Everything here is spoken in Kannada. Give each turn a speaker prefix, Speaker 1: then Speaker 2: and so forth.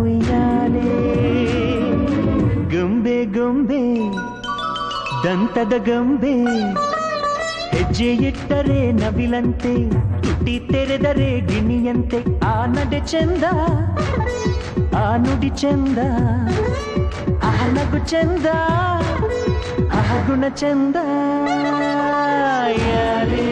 Speaker 1: ಉಯ್ಯಾಲೆ ಗೊಂಬೆ ಗೊಂಬೆ ದಂತದ ಗೊಂಬೆ ಹೆಜ್ಜೆ ಇಟ್ಟರೆ ನವಿಲಂತೆ ತುಟಿ ತೆರೆದರೆ ಗಿಣಿಯಂತೆ ಆ ನಡೆ ಚಂದ ಆ ನುಡಿ ಚಂದ ಆ ನಗು ಚಂದ ಆ ಗುಣ ಚಂದ ಯಾರೇ